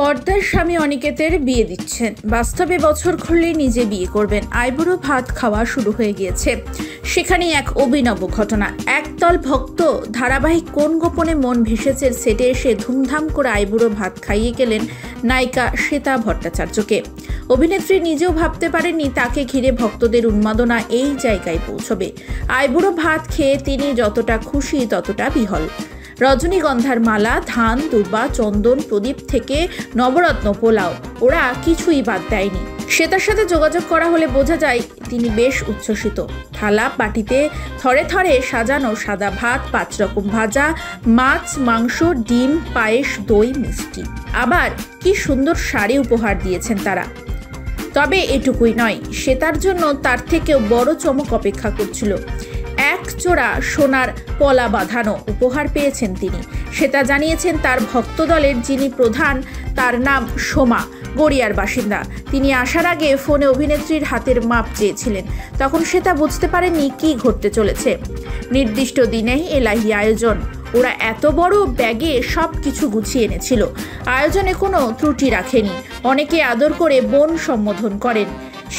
পর্দার স্বামী অনিকেতের বিয়ে দিচ্ছেন। বাস্তবে বছর ঘুরলেই নিজে বিয়ে করবেন। আইবুড়ো ভাত খাওয়া শুরু হয়ে গিয়েছে। সেখানে এক অভিনব ঘটনা। একদল ভক্ত ধারাবাহিক কোন গোপনে মন ভেসেছে সেটে এসে ধুমধাম করে আইবুড়ো ভাত খাইয়ে গেলেন নায়িকা শ্বেতা ভট্টাচার্যকে। অভিনেত্রী নিজেও ভাবতে পারেননি তাকে ঘিরে ভক্তদের উন্মাদনা এই জায়গায় পৌঁছবে। আইবুড়ো ভাত খেয়ে তিনি যতটা খুশি ততটা বিহ্বল। রজনীগন্ধার মালা, ধান, দুর্বা, চন্দন, প্রদীপ থেকে নবরত্ন পোলাও, ওরা কিছুই বাদ দেয়নি। শ্বেতার সাথে যোগাযোগ করা হলে বোঝা যায় তিনি বেশ উচ্ছ্বসিত। থালা বাটিতে থরে থরে সাজানো সাদা ভাত, 5 রকম ভাজা, মাছ, মাংস, ডিম, পায়েস, দই, মিষ্টি। আবার কি সুন্দর শাড়ি উপহার দিয়েছেন তারা। তবে এটুকুই নয়, শ্বেতার জন্য তার থেকেও বড় চমক অপেক্ষা করছিল। এক জোড়া সোনার পলা বাঁধানো উপহার পেয়েছেন তিনি। শ্বেতা জানিয়েছেন তার ভক্তদলের যিনি প্রধান তার নাম সোমা, গড়িয়ার বাসিন্দা। তিনি আসার আগে ফোনে অভিনেত্রীর হাতের মাপ চেয়েছিলেন। তখন শ্বেতা বুঝতে পারেননি কি ঘটতে চলেছে। নির্দিষ্ট দিনেই এলাহি আয়োজন। ওরা এত বড় ব্যাগে সব কিছু গুছিয়ে এনেছিল। আয়োজনে কোনো ত্রুটি রাখেনি। অনেকে আদর করে বোন সম্বোধন করেন।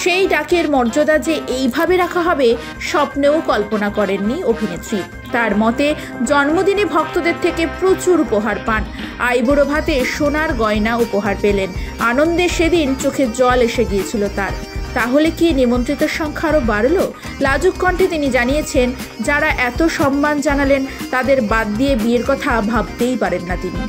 সেই ডাকের মর্যাদা যে এইভাবে রাখা হবে স্বপ্নেও কল্পনা করেননি অভিনেত্রী। তার মতে জন্মদিনে ভক্তদের থেকে প্রচুর উপহার পান। আইবুড়ো ভাতে সোনার গয়না উপহার পেলেন। আনন্দে সেদিন চোখে জল এসে গিয়েছিল তার। তাহলে কি নিমন্ত্রিতের সংখ্যা আরও বাড়ল? লাজুক কণ্ঠে তিনি জানিয়েছেন যারা এত সম্মান জানালেন তাদের বাদ দিয়ে বিয়ের কথা ভাবতেই পারেন না তিনি।